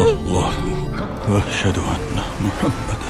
الله وأشهد أن محمدا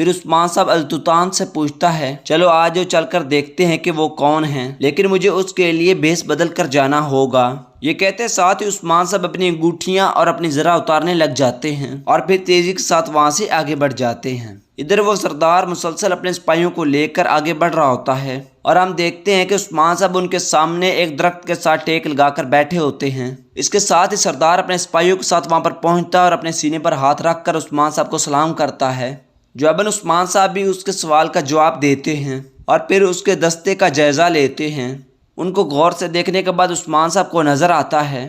پھر عثمان صاحب التوتان سے پوچھتا ہے چلو آج چل کر دیکھتے ہیں کہ وہ کون ہیں، لیکن مجھے اس کے لیے بھیس بدل کر جانا ہوگا۔ یہ کہتے ساتھ ہی عثمان صاحب اپنی انگوٹھیاں اور اپنی زرہ اتارنے لگ جاتے ہیں اور پھر تیزی کے ساتھ وہاں سے آگے بڑھ جاتے ہیں۔ ادھر وہ سردار مسلسل اپنے سپاہیوں کو لے کر آگے بڑھ رہا ہوتا ہے اور ہم دیکھتے ہیں کہ عثمان صاحب ان کے سامنے ایک درخت کے ساتھ ٹیک لگا کر بیٹھے ہوتے ہیں۔ اس کے ساتھ ہی سردار اپنے سپاہیوں کے ساتھ وہاں پر پہنچتا ہے اور اپنے سینے پر ہاتھ رکھ کر عثمان صاحب کو سلام کرتا ہے۔ جواباً عثمان صاحب بھی اس کے سوال کا جواب دیتے ہیں اور پھر اس کے دستے کا جائزہ لیتے ہیں۔ ان کو غور سے دیکھنے کے بعد عثمان صاحب کو نظر آتا ہے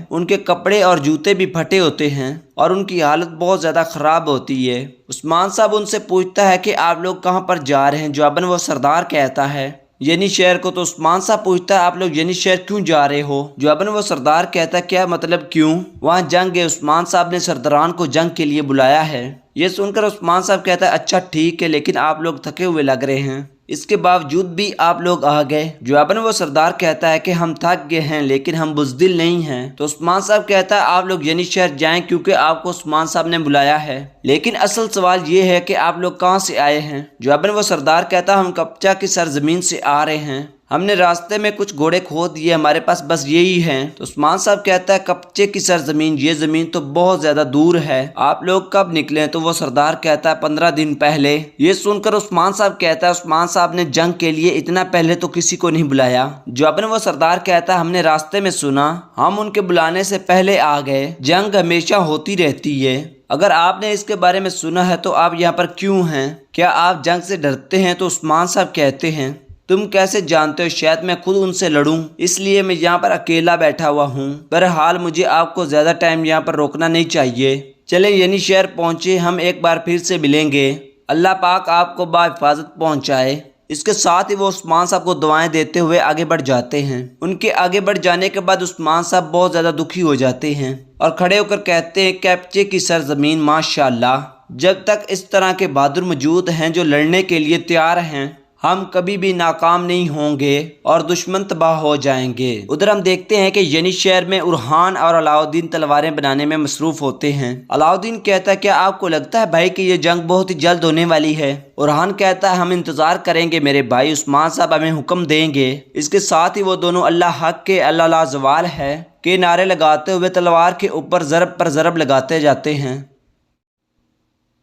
ان کے کپڑے اور جوتے بھی پھٹے ہوتے ہیں اور ان کی حالت بہت زیادہ خراب ہوتی ہے۔ عثمان صاحب ان سے پوچھتا ہے کہ آپ لوگ کہاں پر جا رہے ہیں؟ جواباً وہ سردار کہتا ہے یعنی شہر کو۔ تو عثمان صاحب پوچھتا ہے آپ لوگ یعنی شہر کیوں جا رہے ہو؟ جواباً وہ سردار کہتا ہے کیا مطلب کیوں؟ وہاں جنگ ہے، عثمان صاحب نے سرداران کو جنگ کے لیے بلایا ہے۔ یہ سن کر عثمان صاحب کہتا ہے اچھا ٹھیک ہے، لیکن آپ لوگ تھکے ہوئے لگ رہے ہیں، اس کے باوجود بھی آپ لوگ آ گئے۔ جواباً وہ سردار کہتا ہے کہ ہم تھک گئے ہیں لیکن ہم بزدل نہیں ہیں۔ تو عثمان صاحب کہتا ہے آپ لوگ یعنی شہر جائیں کیونکہ آپ کو عثمان صاحب نے بلایا ہے، لیکن اصل سوال یہ ہے کہ آپ لوگ کہاں سے آئے ہیں؟ جواباً وہ سردار کہتا ہے ہم کپچا کی سرزمین سے آ رہے ہیں، ہم نے راستے میں کچھ گھوڑے کھو دیے، ہمارے پاس بس یہی ہیں۔ تو عثمان صاحب کہتا ہے کپچے کی سرزمین، یہ زمین تو بہت زیادہ دور ہے، آپ لوگ کب نکلے؟ تو وہ سردار کہتا ہے 15 دن پہلے۔ یہ سن کر عثمان صاحب کہتا ہے عثمان صاحب نے جنگ کے لیے اتنا پہلے تو کسی کو نہیں بلایا۔ جواباً وہ سردار کہتا ہے ہم نے راستے میں سنا، ہم ان کے بلانے سے پہلے آ گئے، جنگ ہمیشہ ہوتی رہتی ہے، اگر آپ نے اس کے بارے میں سنا ہے تو آپ یہاں پر کیوں ہیں؟ کیا آپ جنگ سے ڈرتے ہیں؟ تو عثمان صاحب کہتے ہیں تم کیسے جانتے ہو؟ شاید میں خود ان سے لڑوں، اس لیے میں یہاں پر اکیلا بیٹھا ہوا ہوں، بہرحال مجھے آپ کو زیادہ ٹائم یہاں پر روکنا نہیں چاہیے، چلیں یعنی شہر پہنچے، ہم ایک بار پھر سے ملیں گے، اللہ پاک آپ کو بحفاظت پہنچائے۔ اس کے ساتھ ہی وہ عثمان صاحب کو دعائیں دیتے ہوئے آگے بڑھ جاتے ہیں۔ ان کے آگے بڑھ جانے کے بعد عثمان صاحب بہت زیادہ دکھی ہو جاتے ہیں اور کھڑے ہو کر کہتے ہیں کیپچے کی سرزمین ماشاءاللہ، جب تک اس طرح کے بہادر موجود ہیں جو لڑنے کے لیے تیار ہیں، ہم کبھی بھی ناکام نہیں ہوں گے اور دشمن تباہ ہو جائیں گے۔ ادھر ہم دیکھتے ہیں کہ ینی شہر میں ارحان اور علاؤدین تلواریں بنانے میں مصروف ہوتے ہیں۔ علاؤدین کہتا ہے کیا آپ کو لگتا ہے بھائی کہ یہ جنگ بہت ہی جلد ہونے والی ہے؟ ارحان کہتا ہے ہم انتظار کریں گے میرے بھائی، عثمان صاحب ہمیں حکم دیں گے۔ اس کے ساتھ ہی وہ دونوں اللہ حق کے اللہ لا زوال ہے کے نعرے لگاتے ہوئے تلوار کے اوپر ضرب پر ضرب لگاتے جاتے ہیں۔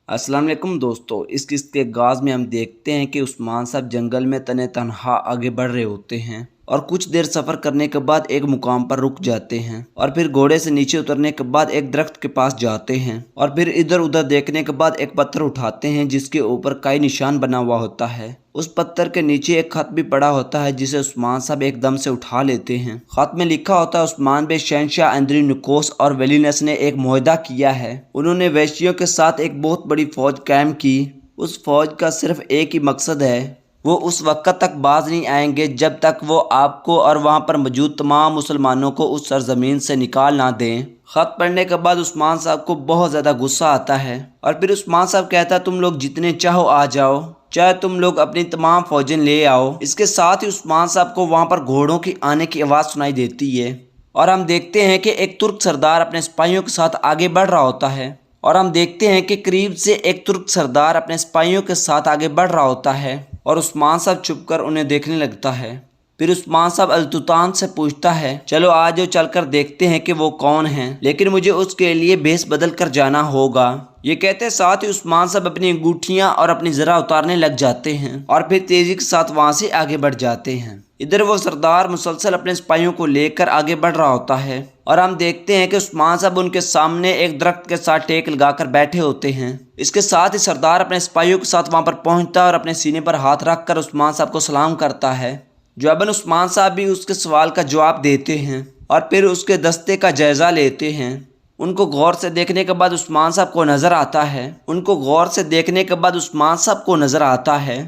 السلام علیکم دوستو، اس قسط کے آغاز میں ہم دیکھتے ہیں کہ عثمان صاحب جنگل میں تنہا آگے بڑھ رہے ہوتے ہیں اور کچھ دیر سفر کرنے کے بعد ایک مقام پر رک جاتے ہیں اور پھر گھوڑے سے نیچے اترنے کے بعد ایک درخت کے پاس جاتے ہیں اور پھر ادھر ادھر دیکھنے کے بعد ایک پتھر اٹھاتے ہیں جس کے اوپر کئی نشان بنا ہوا ہوتا ہے۔ اس پتھر کے نیچے ایک خط بھی پڑا ہوتا ہے جسے عثمان صاحب ایک دم سے اٹھا لیتے ہیں۔ خط میں لکھا ہوتا ہے عثمان بے شہنشاہ اندری نکوس اور ویلینس نے ایک معاہدہ کیا ہے، انہوں نے ویشیوں کے ساتھ ایک بہت بڑی فوج قائم کی، اس فوج کا صرف ایک ہی مقصد ہے، وہ اس وقت تک باز نہیں آئیں گے جب تک وہ آپ کو اور وہاں پر موجود تمام مسلمانوں کو اس سرزمین سے نکال نہ دیں۔ خط پڑھنے کے بعد عثمان صاحب کو بہت زیادہ غصہ آتا ہے اور پھر عثمان صاحب کہتا ہے تم لوگ جتنے چاہو آ جاؤ، چاہے تم لوگ اپنی تمام فوجیں لے آؤ۔ اس کے ساتھ ہی عثمان صاحب کو وہاں پر گھوڑوں کی آنے کی آواز سنائی دیتی ہے اور ہم دیکھتے ہیں کہ ایک ترک سردار اپنے سپاہیوں کے ساتھ آگے بڑھ رہا ہوتا ہے اور عثمان صاحب چھپ کر انہیں دیکھنے لگتا ہے۔ پھر عثمان صاحب التوتان سے پوچھتا ہے چلو آج چل کر دیکھتے ہیں کہ وہ کون ہیں، لیکن مجھے اس کے لیے بھیس بدل کر جانا ہوگا۔ یہ کہتے ساتھ ہی عثمان صاحب اپنی انگوٹھیاں اور اپنی زرہ اتارنے لگ جاتے ہیں اور پھر تیزی کے ساتھ وہاں سے آگے بڑھ جاتے ہیں۔ ادھر وہ سردار مسلسل اپنے سپاہیوں کو لے کر آگے بڑھ رہا ہوتا ہے اور ہم دیکھتے ہیں کہ عثمان صاحب ان کے سامنے ایک درخت کے ساتھ ٹیک لگا کر بیٹھے ہوتے ہیں۔ اس کے ساتھ ہی سردار اپنے سپاہیوں کے ساتھ وہاں پر پہنچتا ہے اور اپنے سینے پر ہاتھ رکھ کر عثمان صاحب کو سلام کرتا ہے۔ جواباً عثمان صاحب بھی اس کے سوال کا جواب دیتے ہیں اور پھر اس کے دستے کا جائزہ لیتے ہیں۔ ان کو غور سے دیکھنے کے بعد عثمان صاحب کو نظر آتا ہے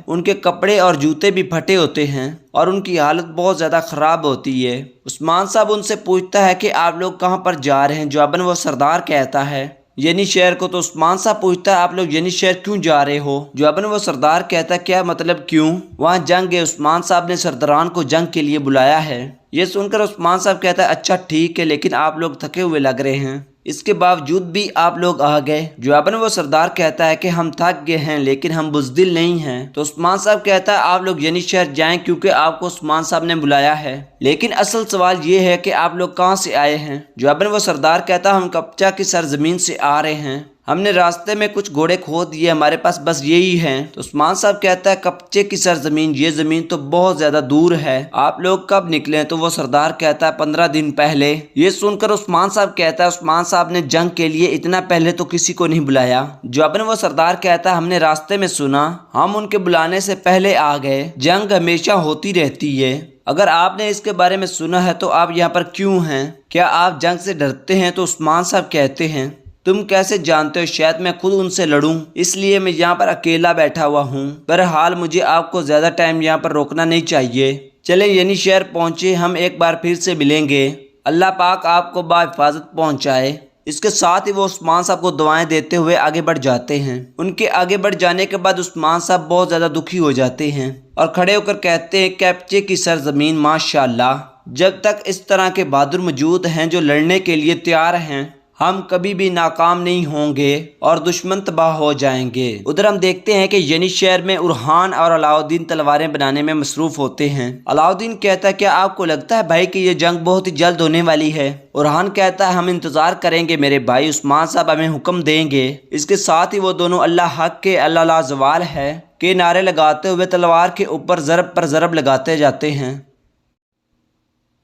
ان کے کپڑے اور جوتے بھی پھٹے ہوتے ہیں اور ان کی حالت بہت زیادہ خراب ہوتی ہے۔ عثمان صاحب ان سے پوچھتا ہے کہ آپ لوگ کہاں پر جا رہے ہیں؟ جواباً وہ سردار کہتا ہے یعنی شہر کو۔ تو عثمان صاحب پوچھتا ہے آپ لوگ یعنی شہر کیوں جا رہے ہو؟ جواباً وہ سردار کہتا ہے کیا مطلب کیوں؟ وہاں جنگ ہے، عثمان صاحب نے سرداران کو جنگ کے لیے بلایا ہے۔ یہ سن کر عثمان صاحب کہتا ہے اچھا ٹھیک ہے، لیکن آپ لوگ تھکے ہوئے لگ رہے ہیں، اس کے باوجود بھی آپ لوگ آ گئے۔ جواباً وہ سردار کہتا ہے کہ ہم تھک گئے ہیں لیکن ہم بزدل نہیں ہیں۔ تو عثمان صاحب کہتا ہے آپ لوگ یعنی شہر جائیں کیونکہ آپ کو عثمان صاحب نے بلایا ہے، لیکن اصل سوال یہ ہے کہ آپ لوگ کہاں سے آئے ہیں؟ جواباً وہ سردار کہتا ہے ہم کپچا کی سرزمین سے آ رہے ہیں، ہم نے راستے میں کچھ گھوڑے کھو دیے، ہمارے پاس بس یہی ہیں۔ تو عثمان صاحب کہتا ہے کپچے کی سرزمین، یہ زمین تو بہت زیادہ دور ہے، آپ لوگ کب نکلے؟ تو وہ سردار کہتا ہے 15 دن پہلے۔ یہ سن کر عثمان صاحب کہتا ہے عثمان صاحب نے جنگ کے لیے اتنا پہلے تو کسی کو نہیں بلایا۔ جواباً وہ سردار کہتا ہے ہم نے راستے میں سنا، ہم ان کے بلانے سے پہلے آ گئے، جنگ ہمیشہ ہوتی رہتی ہے، اگر آپ نے اس کے بارے میں سنا ہے تو آپ یہاں پر کیوں ہیں؟ کیا آپ جنگ سے ڈرتے ہیں؟ تو عثمان صاحب کہتے ہیں تم کیسے جانتے ہو؟ شاید میں خود ان سے لڑوں، اس لیے میں یہاں پر اکیلا بیٹھا ہوا ہوں، بہرحال مجھے آپ کو زیادہ ٹائم یہاں پر روکنا نہیں چاہیے، چلیں یعنی شہر پہنچے، ہم ایک بار پھر سے ملیں گے، اللہ پاک آپ کو بحفاظت پہنچائے۔ اس کے ساتھ ہی وہ عثمان صاحب کو دعائیں دیتے ہوئے آگے بڑھ جاتے ہیں۔ ان کے آگے بڑھ جانے کے بعد عثمان صاحب بہت زیادہ دکھی ہو جاتے ہیں اور کھڑے ہو کر کہتے ہیں کیپچے کی سرزمین ماشاءاللہ، جب تک اس طرح کے بہادر موجود ہیں جو لڑنے کے لیے تیار ہیں، ہم کبھی بھی ناکام نہیں ہوں گے اور دشمن تباہ ہو جائیں گے۔ ادھر ہم دیکھتے ہیں کہ ینی شہر میں اورحان اور علاؤالدین تلواریں بنانے میں مصروف ہوتے ہیں۔ علاؤالدین کہتا ہے کیا آپ کو لگتا ہے بھائی کہ یہ جنگ بہت ہی جلد ہونے والی ہے؟ اورحان کہتا ہے ہم انتظار کریں گے میرے بھائی، عثمان صاحب ہمیں حکم دیں گے۔ اس کے ساتھ ہی وہ دونوں اللہ حق کے، اللہ لا زوال ہے کے نعرے لگاتے ہوئے تلوار کے اوپر ضرب پر ضرب لگاتے جاتے ہیں۔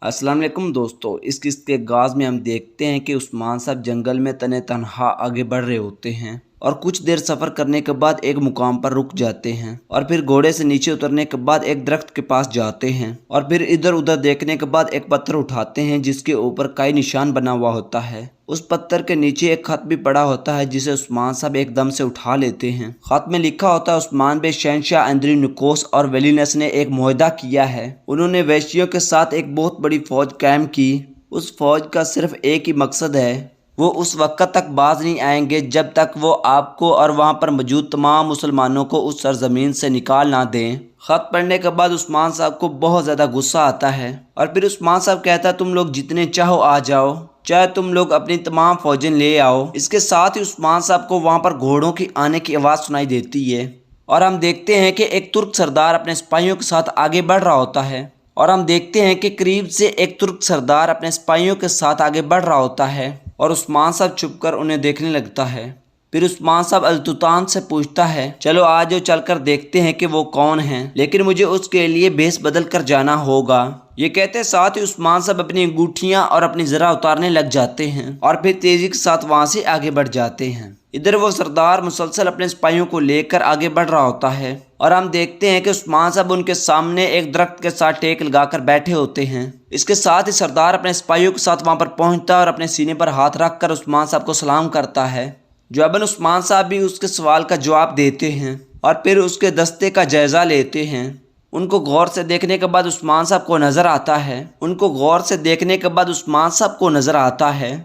السلام علیکم دوستو، اس قسط کے آغاز میں ہم دیکھتے ہیں کہ عثمان صاحب جنگل میں تنے تنہا آگے بڑھ رہے ہوتے ہیں اور کچھ دیر سفر کرنے کے بعد ایک مقام پر رک جاتے ہیں اور پھر گھوڑے سے نیچے اترنے کے بعد ایک درخت کے پاس جاتے ہیں اور پھر ادھر ادھر دیکھنے کے بعد ایک پتھر اٹھاتے ہیں جس کے اوپر کئی نشان بنا ہوا ہوتا ہے۔ اس پتھر کے نیچے ایک خط بھی پڑا ہوتا ہے جسے عثمان صاحب ایک دم سے اٹھا لیتے ہیں۔ خط میں لکھا ہوتا ہے عثمان بے شہنشاہ اندری نکوس اور ویلینس نے ایک معاہدہ کیا ہے، انہوں نے ویشیوں کے ساتھ ایک بہت بڑی فوج قائم کی، اس فوج کا صرف ایک ہی مقصد ہے، وہ اس وقت تک باز نہیں آئیں گے جب تک وہ آپ کو اور وہاں پر موجود تمام مسلمانوں کو اس سرزمین سے نکال نہ دیں۔ خط پڑھنے کے بعد عثمان صاحب کو بہت زیادہ غصہ آتا ہے اور پھر عثمان صاحب کہتا ہے تم لوگ جتنے چاہو آ جاؤ، چاہے تم لوگ اپنی تمام فوجیں لے آؤ۔ اس کے ساتھ ہی عثمان صاحب کو وہاں پر گھوڑوں کی آنے کی آواز سنائی دیتی ہے اور ہم دیکھتے ہیں کہ ایک ترک سردار اپنے سپاہیوں کے ساتھ آگے بڑھ رہا ہوتا ہے اور ہم دیکھتے ہیں کہ قریب سے ایک ترک سردار اپنے سپاہیوں کے ساتھ آگے بڑھ رہا ہوتا ہے اور عثمان صاحب چھپ کر انہیں دیکھنے لگتا ہے۔ پھر عثمان صاحب التوتان سے پوچھتا ہے چلو آج چل کر دیکھتے ہیں کہ وہ کون ہیں، لیکن مجھے اس کے لیے بھیس بدل کر جانا ہوگا۔ یہ کہتے ساتھ ہی عثمان صاحب اپنی انگوٹھیاں اور اپنی زرہ اتارنے لگ جاتے ہیں اور پھر تیزی کے ساتھ وہاں سے آگے بڑھ جاتے ہیں۔ ادھر وہ سردار مسلسل اپنے سپاہیوں کو لے کر آگے بڑھ رہا ہوتا ہے اور ہم دیکھتے ہیں کہ عثمان صاحب ان کے سامنے ایک درخت کے ساتھ ٹیک لگا کر بیٹھے ہوتے ہیں۔ اس کے ساتھ ہی سردار اپنے سپاہیوں کے ساتھ وہاں پر پہنچتا ہے اور اپنے سینے پر ہاتھ رکھ کر عثمان صاحب کو سلام کرتا ہے۔ جواباً عثمان صاحب بھی اس کے سوال کا جواب دیتے ہیں اور پھر اس کے دستے کا جائزہ لیتے ہیں۔ ان کو غور سے دیکھنے کے بعد عثمان صاحب کو نظر آتا ہے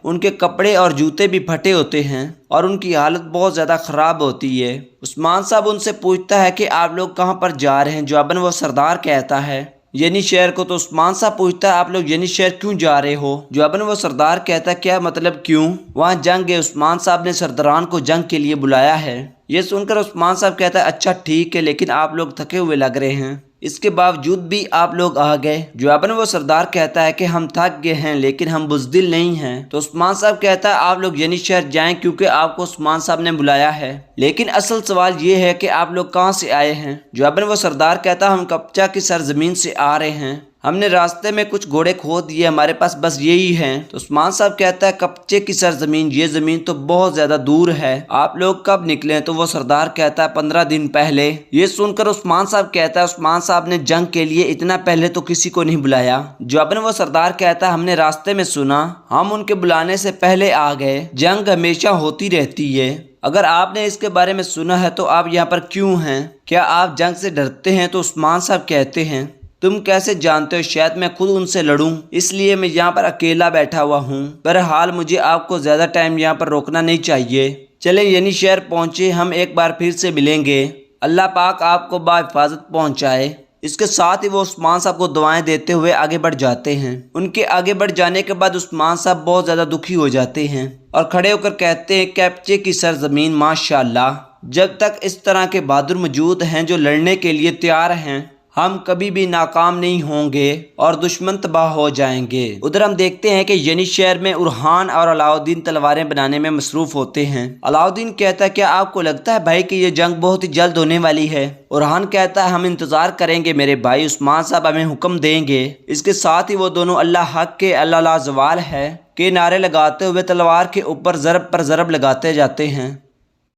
ان کے کپڑے اور جوتے بھی پھٹے ہوتے ہیں اور ان کی حالت بہت زیادہ خراب ہوتی ہے۔ عثمان صاحب ان سے پوچھتا ہے کہ آپ لوگ کہاں پر جا رہے ہیں؟ جواباً وہ سردار کہتا ہے یعنی شہر کو۔ تو عثمان صاحب پوچھتا ہے آپ لوگ یعنی شہر کیوں جا رہے ہو؟ جواباً وہ سردار کہتا ہے کیا مطلب کیوں؟ وہاں جنگ ہے، عثمان صاحب نے سرداران کو جنگ کے لیے بلایا ہے۔ یہ سن کر عثمان صاحب کہتا ہے اچھا ٹھیک ہے، لیکن آپ لوگ تھکے ہوئے لگ رہے ہیں، اس کے باوجود بھی آپ لوگ آ گئے۔ جواباً وہ سردار کہتا ہے کہ ہم تھک گئے ہیں لیکن ہم بزدل نہیں ہیں۔ تو عثمان صاحب کہتا ہے آپ لوگ یعنی شہر جائیں کیونکہ آپ کو عثمان صاحب نے بلایا ہے، لیکن اصل سوال یہ ہے کہ آپ لوگ کہاں سے آئے ہیں؟ جواباً وہ سردار کہتا ہے ہم کپچا کی سرزمین سے آ رہے ہیں، ہم نے راستے میں کچھ گھوڑے کھو دیے، ہمارے پاس بس یہی ہیں۔ تو عثمان صاحب کہتا ہے کپچے کی سرزمین، یہ زمین تو بہت زیادہ دور ہے، آپ لوگ کب نکلے؟ تو وہ سردار کہتا ہے 15 دن پہلے۔ یہ سن کر عثمان صاحب کہتا ہے عثمان صاحب نے جنگ کے لیے اتنا پہلے تو کسی کو نہیں بلایا۔ جواباً وہ سردار کہتا ہے ہم نے راستے میں سنا، ہم ان کے بلانے سے پہلے آ گئے، جنگ ہمیشہ ہوتی رہتی ہے، اگر آپ نے اس کے بارے میں سنا ہے تو آپ یہاں پر کیوں ہیں؟ کیا آپ جنگ سے ڈرتے ہیں؟ تو عثمان صاحب کہتے ہیں تم کیسے جانتے ہو؟ شاید میں خود ان سے لڑوں، اس لیے میں یہاں پر اکیلا بیٹھا ہوا ہوں، بہرحال مجھے آپ کو زیادہ ٹائم یہاں پر روکنا نہیں چاہیے، چلیں یعنی شہر پہنچے، ہم ایک بار پھر سے ملیں گے، اللہ پاک آپ کو بحفاظت پہنچائے۔ اس کے ساتھ ہی وہ عثمان صاحب کو دعائیں دیتے ہوئے آگے بڑھ جاتے ہیں۔ ان کے آگے بڑھ جانے کے بعد عثمان صاحب بہت زیادہ دکھی ہو جاتے ہیں اور کھڑے ہو کر کہتے ہیں کیپچے کی سرزمین ماشاءاللہ، جب تک اس طرح کے بہادر موجود ہیں جو لڑنے کے لیے تیار ہیں، ہم کبھی بھی ناکام نہیں ہوں گے اور دشمن تباہ ہو جائیں گے۔ ادھر ہم دیکھتے ہیں کہ ینی شہر میں اورحان اور علاؤالدین تلواریں بنانے میں مصروف ہوتے ہیں۔ علاؤالدین کہتا ہے کیا آپ کو لگتا ہے بھائی کہ یہ جنگ بہت ہی جلد ہونے والی ہے؟ اورحان کہتا ہے ہم انتظار کریں گے میرے بھائی، عثمان صاحب ہمیں حکم دیں گے۔ اس کے ساتھ ہی وہ دونوں اللہ حق کے اللہ لا زوال ہے کے نعرے لگاتے ہوئے تلوار کے اوپر ضرب پر ضرب لگاتے جاتے ہیں۔